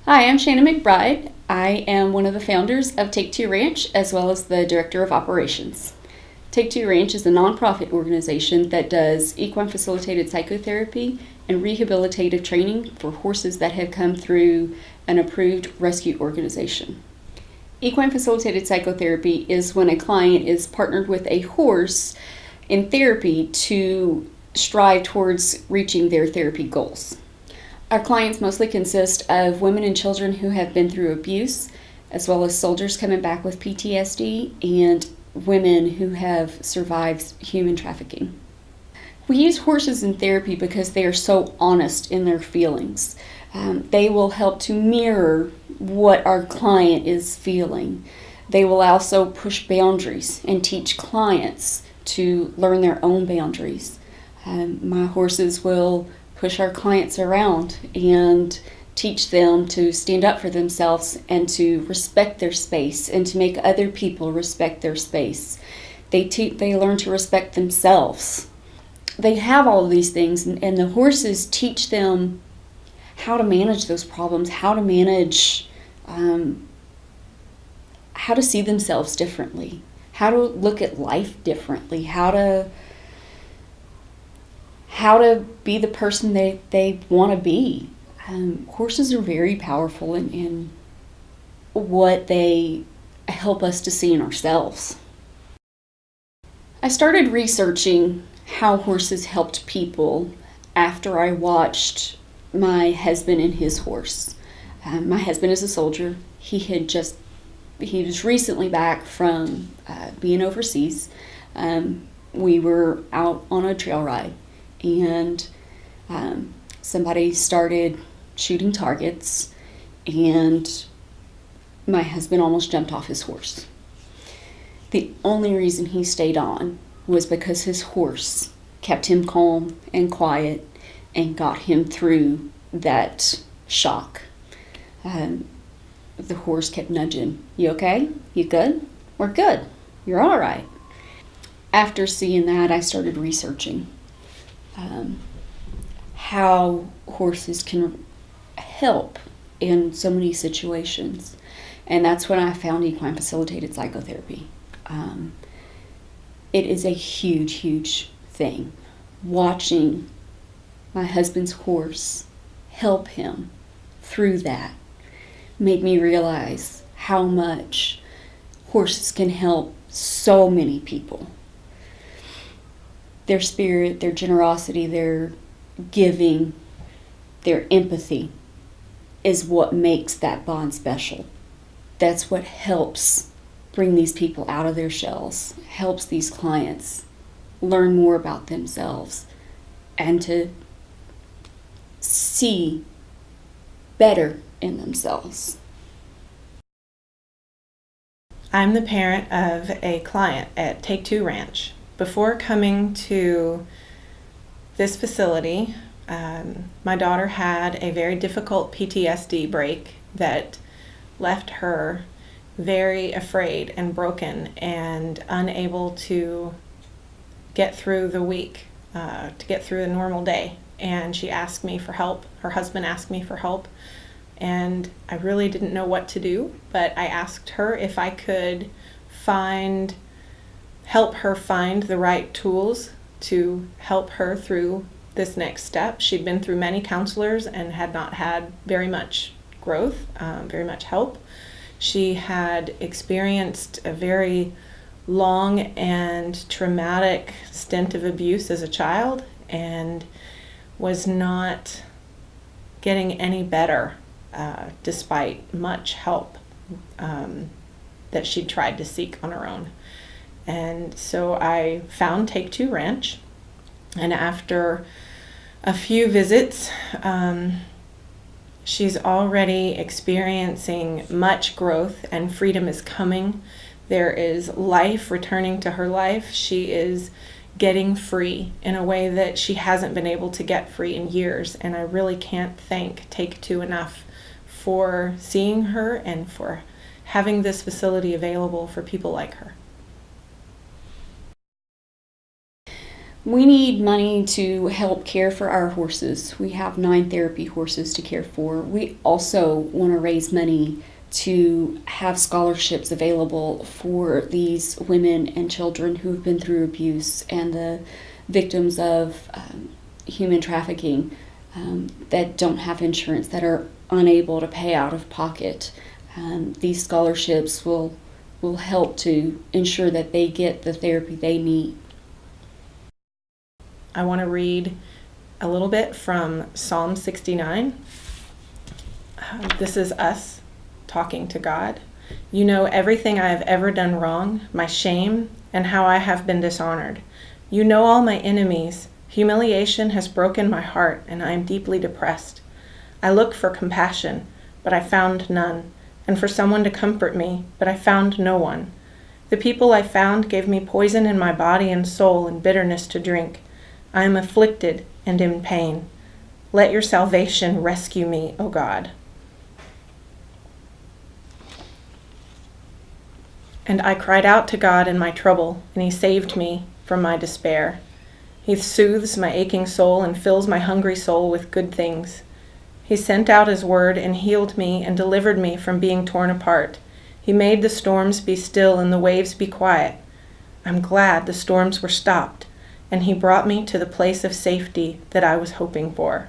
Hi, I'm Shannon McBride. I am one of the founders of Take Two Ranch as well as the Director of Operations. Take Two Ranch is a nonprofit organization that does equine facilitated psychotherapy and rehabilitative training for horses that have come through an approved rescue organization. Equine facilitated psychotherapy is when a client is partnered with a horse in therapy to strive towards reaching their therapy goals. Our clients mostly consist of women and children who have been through abuse, as well as soldiers coming back with PTSD and women who have survived human trafficking. We use horses in therapy because they are so honest in their feelings. They will help to mirror what our client is feeling. They will also push boundaries and teach clients to learn their own boundaries. My horses will push our clients around and teach them to stand up for themselves and to respect their space and to make other people respect their space. They learn to respect themselves. They have all of these things, and the horses teach them how to manage those problems, how to manage, how to see themselves differently, how to look at life differently, how to be the person they want to be. Horses are very powerful in what they help us to see in ourselves. I started researching how horses helped people after I watched my husband and his horse. My husband is a soldier. He was recently back from being overseas. We were out on a trail ride, and somebody started shooting targets, and my husband almost jumped off his horse. The only reason he stayed on was because his horse kept him calm and quiet and got him through that shock. The horse kept nudging. "You okay? You good? We're good. You're all right." After seeing that, I started researching how horses can help in so many situations. And that's when I found equine facilitated psychotherapy. It is a huge, huge thing. Watching my husband's horse help him through that made me realize how much horses can help so many people. Their spirit, their generosity, their giving, their empathy is what makes that bond special. That's what helps bring these people out of their shells, helps these clients learn more about themselves and to see better in themselves. I'm the parent of a client at Take Two Ranch. Before coming to this facility, my daughter had a very difficult PTSD break that left her very afraid and broken and unable to get through the week, to get through a normal day. And she asked me for help. Her husband asked me for help. And I really didn't know what to do, but I asked her if I could help her find the right tools to help her through this next step. She'd been through many counselors and had not had very much growth, very much help. She had experienced a very long and traumatic stint of abuse as a child and was not getting any better despite much help that she tried to seek on her own. And so I found Take Two Ranch, and after a few visits, she's already experiencing much growth, and freedom is coming. There is life returning to her life. She is getting free in a way that she hasn't been able to get free in years, and I really can't thank Take Two enough for seeing her and for having this facility available for people like her. We need money to help care for our horses. We have 9 therapy horses to care for. We also want to raise money to have scholarships available for these women and children who have been through abuse and the victims of human trafficking that don't have insurance, that are unable to pay out of pocket. These scholarships will help to ensure that they get the therapy they need. I want to read a little bit from Psalm 69. This is us talking to God. You know everything I have ever done wrong, my shame, and how I have been dishonored. You know all my enemies. Humiliation has broken my heart, and I am deeply depressed. I looked for compassion, but I found none, and for someone to comfort me, but I found no one. The people I found gave me poison in my body and soul and bitterness to drink. I am afflicted and in pain. Let your salvation rescue me, O God. And I cried out to God in my trouble, and he saved me from my despair. He soothes my aching soul and fills my hungry soul with good things. He sent out his word and healed me and delivered me from being torn apart. He made the storms be still and the waves be quiet. I'm glad the storms were stopped, and he brought me to the place of safety that I was hoping for.